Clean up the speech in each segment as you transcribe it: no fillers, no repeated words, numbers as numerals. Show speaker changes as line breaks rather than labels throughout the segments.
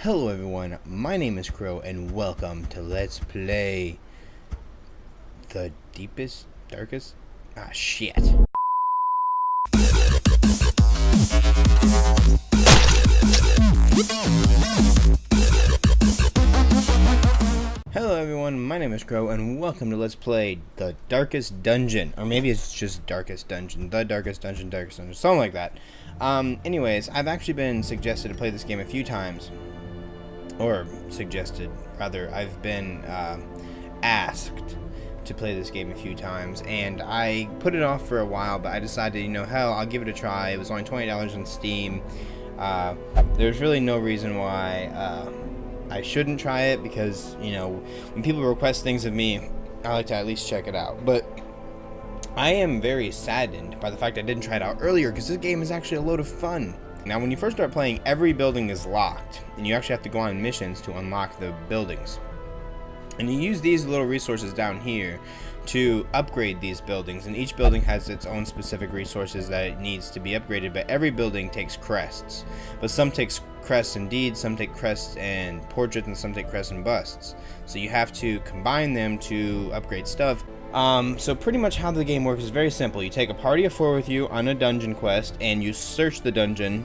Hello everyone, my name is Crowe and welcome to Let's Play the deepest, darkest, shit. Hello everyone, my name is Crowe and welcome to Let's Play the Darkest Dungeon, or maybe it's just Darkest Dungeon, the Darkest Dungeon, something like that. Anyways, I've actually been suggested to play this game a few times. Or suggested, rather, I've been asked to play this game a few times, and I put it off for a while, but I decided, hell, I'll give it a try. It was only $20 on Steam. There's really no reason why I shouldn't try it, because, when people request things of me, I like to at least check it out. But I am very saddened by the fact I didn't try it out earlier, because this game is actually a load of fun. Now, when you first start playing, every building is locked, and you actually have to go on missions to unlock the buildings. And you use these little resources down here to upgrade these buildings, and each building has its own specific resources that it needs to be upgraded, but every building takes crests. But some takes crests and deeds, some take crests and portraits, and some take crests and busts. So you have to combine them to upgrade stuff. So pretty much how the game works is very simple. You take a party of 4 with you on a dungeon quest, and you search the dungeon.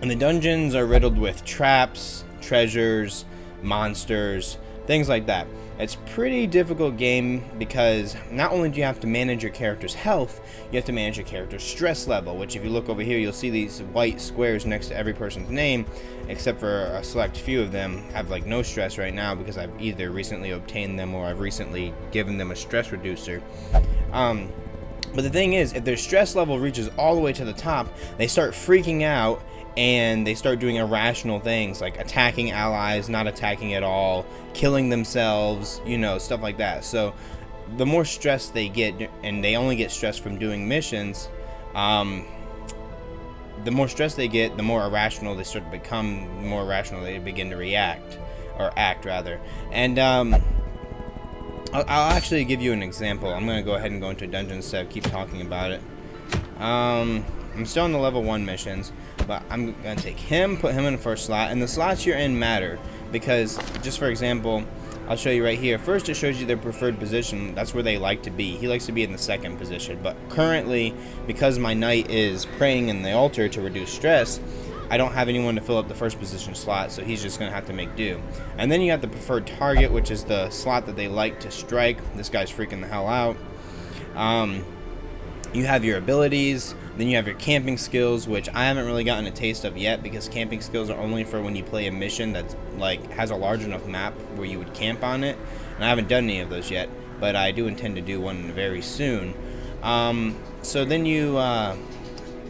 And the dungeons are riddled with traps, treasures, monsters, things like that. It's a pretty difficult game because not only do you have to manage your character's health, you have to manage your character's stress level, which if you look over here, you'll see these white squares next to every person's name, except for a select few of them have like no stress right now because I've either recently obtained them or I've recently given them a stress reducer. But the thing is, if their stress level reaches all the way to the top, they start freaking out and they start doing irrational things like attacking allies, not attacking at all, killing themselves, stuff like that. So the more stress they get, and they only get stressed from doing missions, the more stress they get, the more irrational they start to become, the more irrational they begin to react, or act rather. And I'll actually give you an example. I'm going to go ahead and go into a dungeon instead of keep talking about it. I'm still on the level 1 missions, but I'm going to take him, put him in the first slot, and the slots you're in matter, because, just for example, I'll show you right here. First, it shows you their preferred position. That's where they like to be. He likes to be in the 2nd position, but currently, because my knight is praying in the altar to reduce stress, I don't have anyone to fill up the 1st position slot, so he's just going to have to make do. And then you have the preferred target, which is the slot that they like to strike. This guy's freaking the hell out. You have your abilities, then you have your camping skills, which I haven't really gotten a taste of yet, because camping skills are only for when you play a mission that's like has a large enough map where you would camp on it, and I haven't done any of those yet, but I do intend to do one very soon. So then you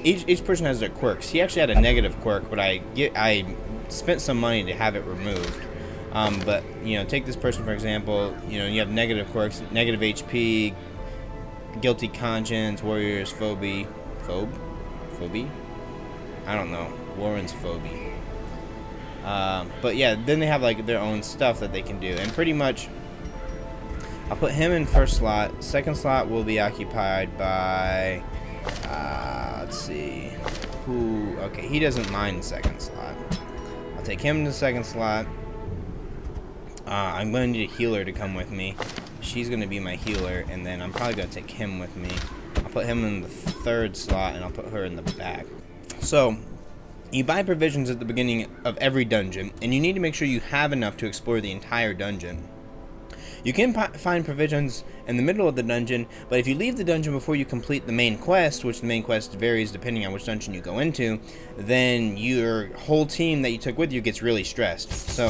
each person has their quirks. He actually had a negative quirk, but I spent some money to have it removed. But take this person for example. You have negative quirks, negative HP, guilty conscience, warrior's phobie, I don't know, Warren's phobie. But yeah, then they have like their own stuff that they can do, and pretty much I'll put him in 1st slot. 2nd slot will be occupied by let's see who. Okay, he doesn't mind the 2nd slot. I'll take him to the 2nd slot. I'm going to need a healer to come with me. She's going to be my healer, and then I'm probably going to take him with me. I'll put him in the 3rd slot, and I'll put her in the back. So, you buy provisions at the beginning of every dungeon, and you need to make sure you have enough to explore the entire dungeon. You can find provisions in the middle of the dungeon, but if you leave the dungeon before you complete the main quest, which the main quest varies depending on which dungeon you go into, then your whole team that you took with you gets really stressed. So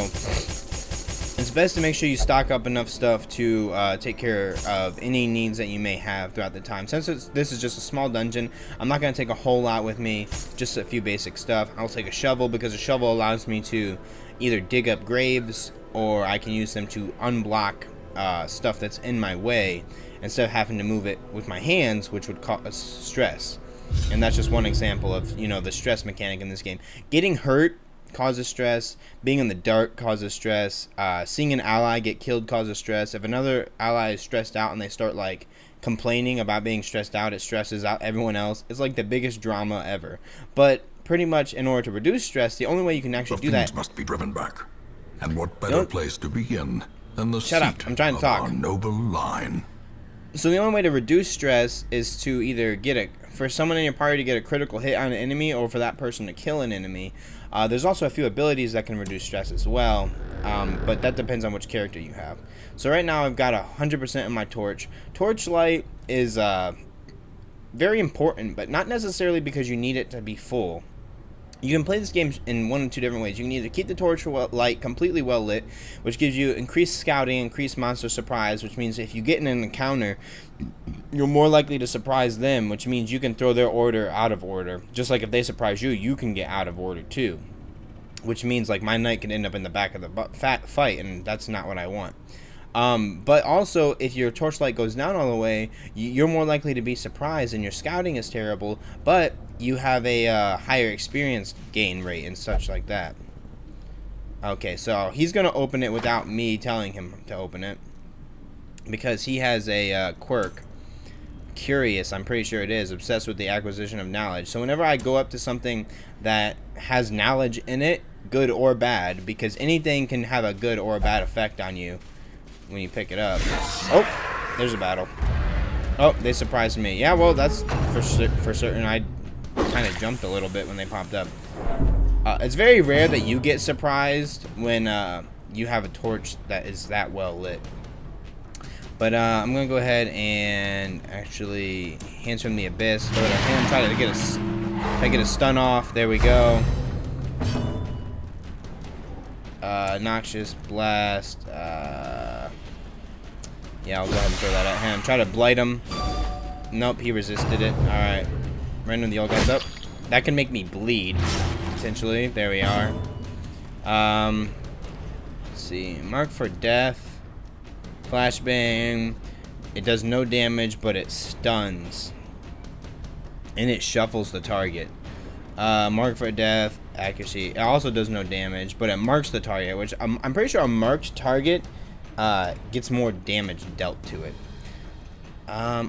it's best to make sure you stock up enough stuff to take care of any needs that you may have throughout the time. Since this is just a small dungeon, I'm not going to take a whole lot with me, just a few basic stuff. I'll take a shovel, because a shovel allows me to either dig up graves, or I can use them to unblock stuff that's in my way, instead of having to move it with my hands, which would cause stress. And that's just one example of, the stress mechanic in this game. Getting hurt causes stress. Being in the dark causes stress. Seeing an ally get killed causes stress. If another ally is stressed out and they start like complaining about being stressed out, it stresses out everyone else. It's like the biggest drama ever. But pretty much in order to reduce stress, the only way you can actually do that
must be driven back. And what better place to begin than the
Shut up, I'm trying to talk.
Our noble line.
So the only way to reduce stress is to either for someone in your party to get a critical hit on an enemy, or for that person to kill an enemy. There's also a few abilities that can reduce stress as well, but that depends on which character you have. So right now I've got 100% in my torch. Torchlight is very important, but not necessarily because you need it to be full. You can play this game in one of two different ways. You can either keep the torch light completely well lit, which gives you increased scouting, increased monster surprise, which means if you get in an encounter, you're more likely to surprise them, which means you can throw their order out of order. Just like if they surprise you, you can get out of order too. Which means like my knight can end up in the back of the fight, and that's not what I want. But also, if your torchlight goes down all the way, you're more likely to be surprised, and your scouting is terrible, but you have a higher experience gain rate and such like that. Okay, so he's going to open it without me telling him to open it, because he has a quirk. Curious, I'm pretty sure it is. Obsessed with the acquisition of knowledge. So whenever I go up to something that has knowledge in it, good or bad, because anything can have a good or a bad effect on you when you pick it up. Oh, there's a battle. Oh, they surprised me. Yeah, well, that's for certain. I kind of jumped a little bit when they popped up. It's very rare that you get surprised when you have a torch that is that well lit. But I'm gonna go ahead and actually hands from the abyss. Throw it at him. Try to get a stun off. There we go. Noxious blast. Yeah, I'll go ahead and throw that at him. Try to blight him. Nope, he resisted it. Alright. Random the old guys up. That can make me bleed, potentially. There we are. Let's see. Mark for death. Flashbang. It does no damage, but it stuns. And it shuffles the target. Mark for death. Accuracy. It also does no damage, but it marks the target, which I'm pretty sure a marked target gets more damage dealt to it.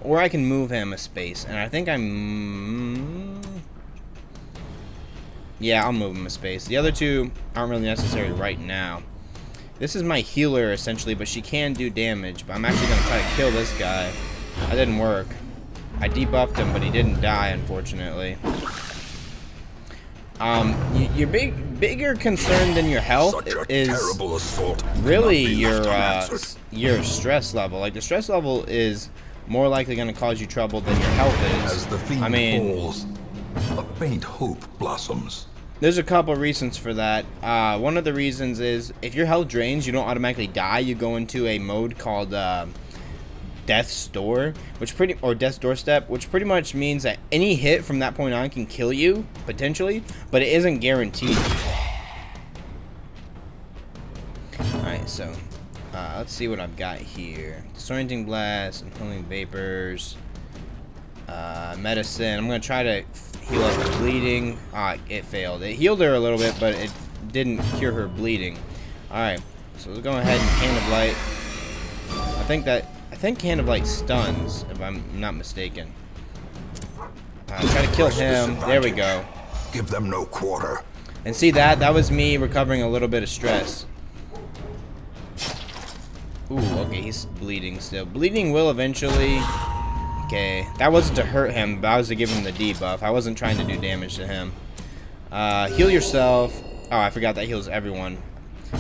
Or I can move him a space, and I think yeah, I'll move him a space. The other two aren't really necessary right now. This is my healer, essentially, but she can do damage, but I'm actually going to try to kill this guy. That didn't work. I debuffed him, but he didn't die, unfortunately. Your bigger concern than your health is really your stress level. Like, the stress level is more likely going to cause you trouble than your health is.
As the fiend falls, a faint hope blossoms.
There's a couple reasons for that. One of the reasons is if your health drains, you don't automatically die. You go into a mode called Death's Door, or Death's Doorstep, which pretty much means that any hit from that point on can kill you potentially, but it isn't guaranteed. Alright, so let's see what I've got here. Disorienting Blast, Inhaling Vapors, Medicine. I'm gonna try to heal up her bleeding. It failed. It healed her a little bit, but it didn't cure her bleeding. Alright, so let's go ahead and Can of Light. I think Can of Light stuns, if I'm not mistaken. Try to kill him. There we go.
Give them no quarter.
And see that was me recovering a little bit of stress. Ooh, okay, he's bleeding still. Bleeding will eventually... Okay, that wasn't to hurt him, but I was to give him the debuff. I wasn't trying to do damage to him. Heal yourself. Oh, I forgot that heals everyone.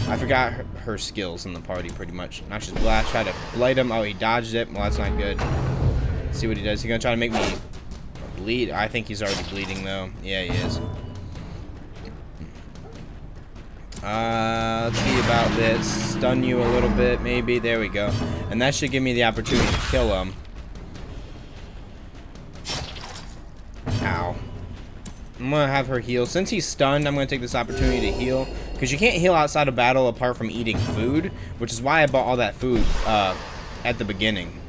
I forgot her skills in the party, pretty much. Noxious Blast, try to blight him. Oh, he dodged it. Well, that's not good. Let's see what he does. He's gonna try to make me bleed. I think he's already bleeding, though. Yeah, he is. Let's see about this. Stun you a little bit, maybe. There we go. And that should give me the opportunity to kill him. Ow. I'm gonna have her heal. Since he's stunned, I'm gonna take this opportunity to heal. Because you can't heal outside of battle apart from eating food, which is why I bought all that food at the beginning.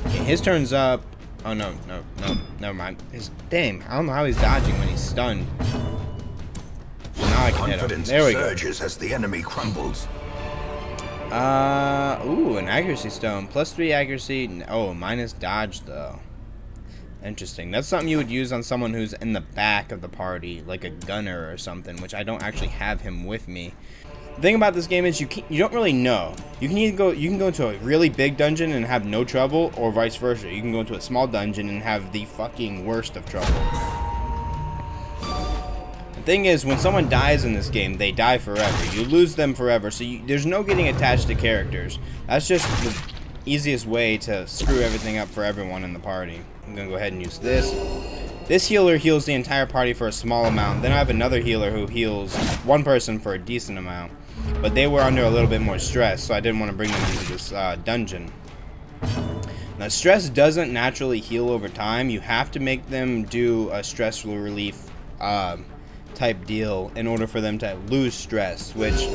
Okay, his turn's up. Oh, no, never mind. Damn, I don't know how he's dodging when he's stunned. Now I can hit him. There we go.
Surges as the enemy crumbles.
Ooh, an accuracy stone. +3 accuracy. Oh, minus dodge, though. Interesting. That's something you would use on someone who's in the back of the party, like a gunner or something, which I don't actually have him with me. The thing about this game is you don't really know. You can either go into a really big dungeon and have no trouble, or vice versa. You can go into a small dungeon and have the fucking worst of trouble. The thing is, when someone dies in this game, they die forever. You lose them forever, so there's no getting attached to characters. That's just the easiest way to screw everything up for everyone in the party. I'm gonna go ahead and use this. This healer heals the entire party for a small amount. Then I have another healer who heals one person for a decent amount. But they were under a little bit more stress, so I didn't want to bring them into this dungeon. Now, stress doesn't naturally heal over time. You have to make them do a stress relief type deal in order for them to lose stress, which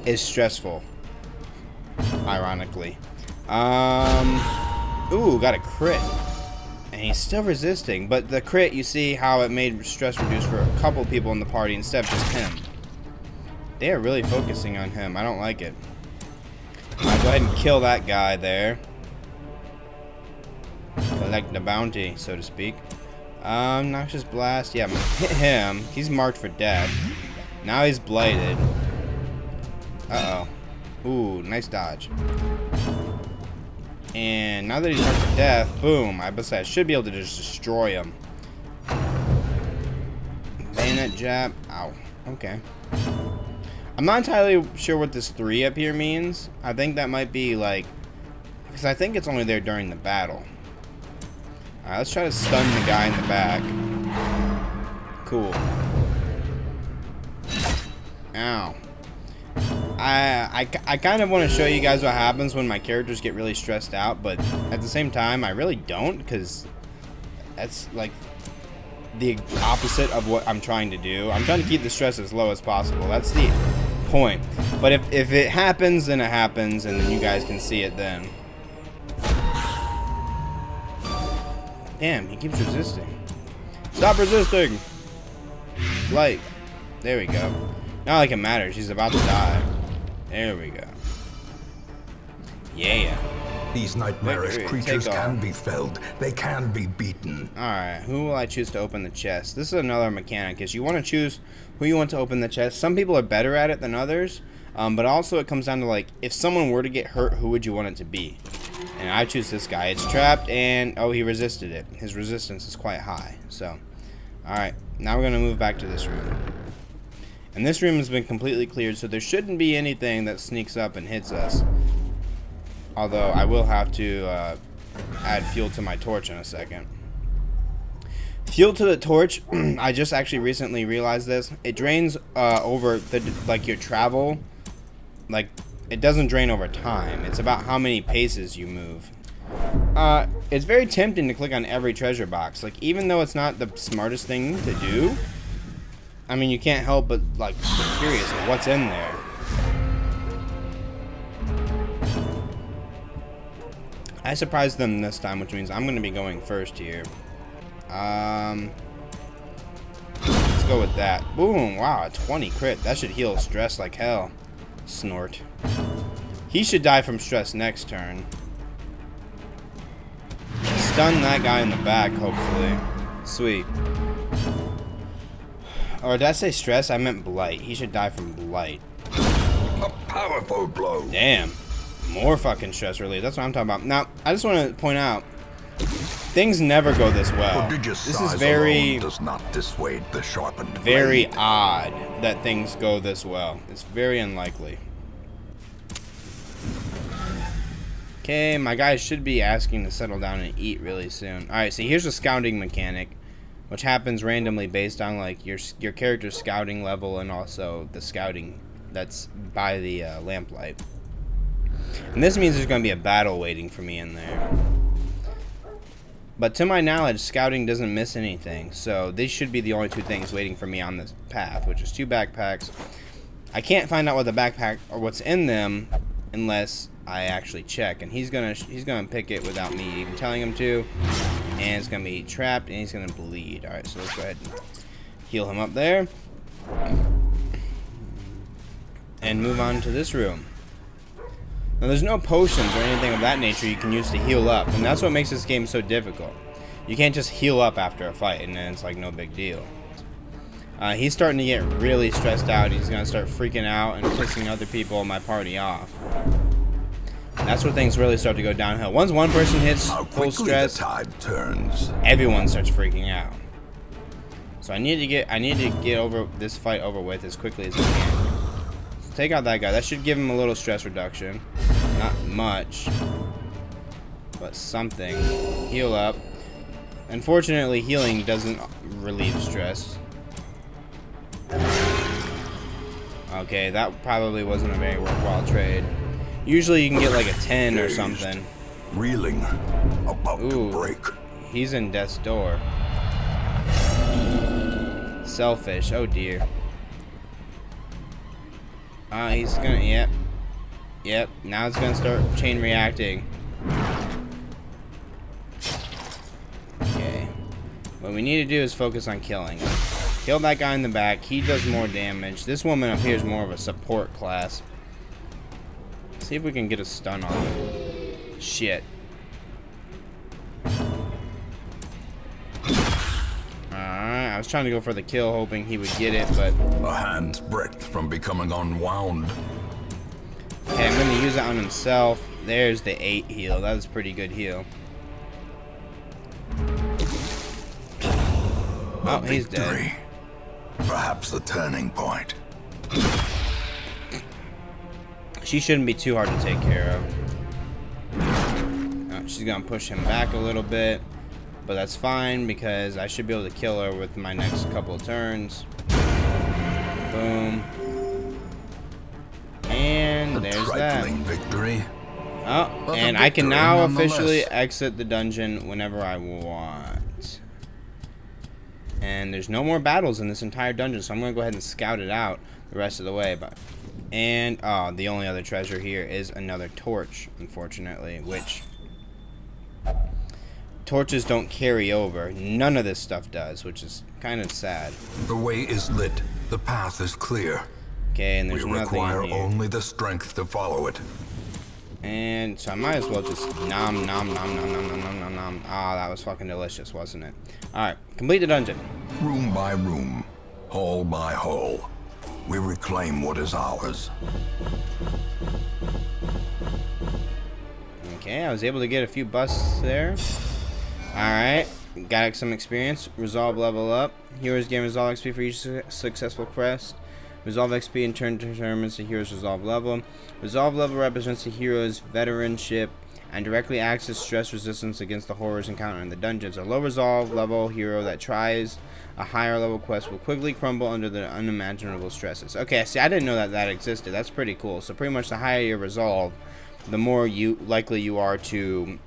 is stressful, ironically. Ooh, got a crit. And he's still resisting, but the crit, you see how it made stress reduce for a couple people in the party instead of just him. They are really focusing on him. I don't like it. I'll go ahead and kill that guy there. Collect the bounty, so to speak. Noxious Blast. Yeah, I'm gonna hit him. He's marked for death. Now he's blighted. Uh-oh. Ooh, nice dodge. And now that he's marked for death, boom. I should be able to just destroy him. Bayonet jab. Ow. Okay. I'm not entirely sure what this 3 up here means. I think that might be like, because I think it's only there during the battle. Alright, let's try to stun the guy in the back. Cool. Ow. I kind of want to show you guys what happens when my characters get really stressed out, but at the same time, I really don't, because that's like the opposite of what I'm trying to do. I'm trying to keep the stress as low as possible. That's the point. But if it happens, then it happens, and then you guys can see it then. Damn, he keeps resisting. Stop resisting! Light. There we go. Not like it matters. He's about to die. There we go. Yeah.
These nightmarish creatures can be felled. They can be beaten.
Alright, who will I choose to open the chest? This is another mechanic, is you want to choose who you want to open the chest. Some people are better at it than others, but also it comes down to, like, if someone were to get hurt, who would you want it to be? And I choose this guy. It's trapped, and oh, he resisted it. His resistance is quite high. So, alright, now we're going to move back to this room. And this room has been completely cleared, so there shouldn't be anything that sneaks up and hits us. Although I will have to add fuel to my torch in a second. Fuel to the torch, I just actually recently realized this. It drains over like your travel. Like, it doesn't drain over time. It's about how many paces you move. It's very tempting to click on every treasure box. Like, even though it's not the smartest thing to do, I mean, you can't help but like be curious of what's in there. I surprised them this time, which means I'm going to be going first here. Let's go with that. Boom! Wow, a 20 crit. That should heal stress like hell. Snort. He should die from stress next turn. Stun that guy in the back, hopefully. Sweet. Or did I say stress? I meant blight. He should die from blight.
A powerful blow.
Damn. More fucking stress relief. That's what I'm talking about. Now, I just want to point out, things never go this well. This is very
does not dissuade the sharpened
very
blade.
odd that things go this well. It's very unlikely. Okay, my guys should be asking to settle down and eat really soon. Alright, so here's a scouting mechanic, which happens randomly based on like your character's scouting level and also the scouting that's by the lamplight. And this means there's going to be a battle waiting for me in there. But to my knowledge, scouting doesn't miss anything. So these should be the only two things waiting for me on this path, which is 2 backpacks. I can't find out what the backpack or what's in them unless I actually check. And he's gonna pick it without me even telling him to. And it's gonna be trapped and he's gonna bleed. Alright, so let's go ahead and heal him up there. And move on to this room. Now, there's no potions or anything of that nature you can use to heal up, and that's what makes this game so difficult. You can't just heal up after a fight and then it's like no big deal. He's starting to get really stressed out. He's gonna start freaking out and pissing other people in my party off. That's where things really start to go downhill. Once one person hits full stress,
the tide turns.
Everyone starts freaking out. So I need to get over this fight over with as quickly as I can. So take out that guy. That should give him a little stress reduction. Not much, but something. Heal up. Unfortunately, healing doesn't relieve stress. Okay, that probably wasn't a very worthwhile trade. Usually you can get like a 10 or something.
Reeling, about to break.
He's in death's door. Selfish. Oh dear. He's gonna. Yep. Now it's gonna start chain reacting. Okay. What we need to do is focus on killing him. Kill that guy in the back. He does more damage. This woman up here is more of a support class. See if we can get a stun on him. Shit. Alright, I was trying to go for the kill, hoping he would get it, but...
A hand's breadth from becoming unwound.
Okay, I'm going to use it on himself. There's the 8 heal. That was a pretty good heal. Oh, he's dead.
Perhaps the turning point.
She shouldn't be too hard to take care of. She's gonna push him back a little bit, but that's fine because I should be able to kill her with my next couple of turns. Boom. And there's that.
Victory.
Oh, and I can now officially exit the dungeon whenever I want. And there's no more battles in this entire dungeon, so I'm gonna go ahead and scout it out the rest of the way. And the only other treasure here is another torch, unfortunately, which torches don't carry over. None of this stuff does, which is kind of sad.
The way is lit. The path is clear.
Okay, and there's nothing in here.
We require only the strength to follow it.
And so I might as well just nom nom nom nom nom nom nom nom nom. Ah, that was fucking delicious, wasn't it? Alright, complete the dungeon.
Room by room, hall by hall, we reclaim what is ours.
Okay, I was able to get a few busts there. Alright, got some experience. Resolve level up. Heroes gain resolve XP for each successful quest. Resolve XP in turn determines the hero's resolve level. Resolve level represents the hero's veteranship and directly acts as stress resistance against the horrors encountered in the dungeons. A low resolve level hero that tries a higher level quest will quickly crumble under the unimaginable stresses. Okay, see, I didn't know that existed. That's pretty cool. So pretty much the higher your resolve, the more likely you are to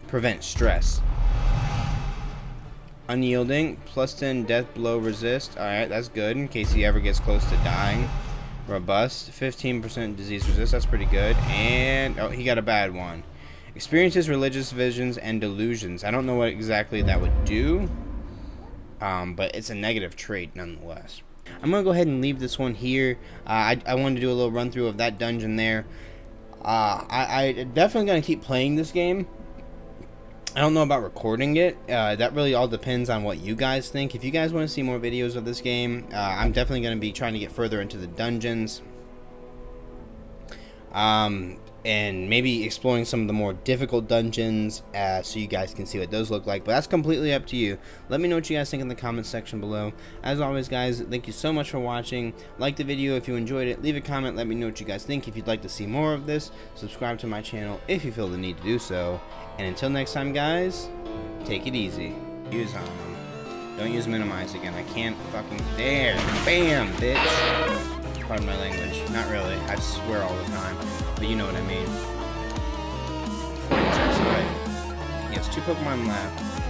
prevent stress. Unyielding, plus 10 death blow resist. Alright, that's good in case he ever gets close to dying. Robust, 15% disease resist. That's pretty good. And, oh, he got a bad one. Experiences religious visions and delusions. I don't know what exactly that would do, but it's a negative trait nonetheless. I'm going to go ahead and leave this one here. I wanted to do a little run through of that dungeon there. I definitely going to keep playing this game. I don't know about recording it. That really all depends on what you guys think. If you guys want to see more videos of this game, I'm definitely going to be trying to get further into the dungeons. And maybe exploring some of the more difficult dungeons so you guys can see what those look like. But that's completely up to you. Let me know what you guys think in the comments section below. As always, guys, thank you so much for watching. Like the video if you enjoyed it. Leave a comment. Let me know what you guys think. If you'd like to see more of this, subscribe to my channel if you feel the need to do so. And until next time, guys, take it easy. Use don't use minimize again. I can't fucking... There. Bam, bitch. Pardon my language. Not really. I swear all the time. But you know what I mean. He has 2 Pokemon left.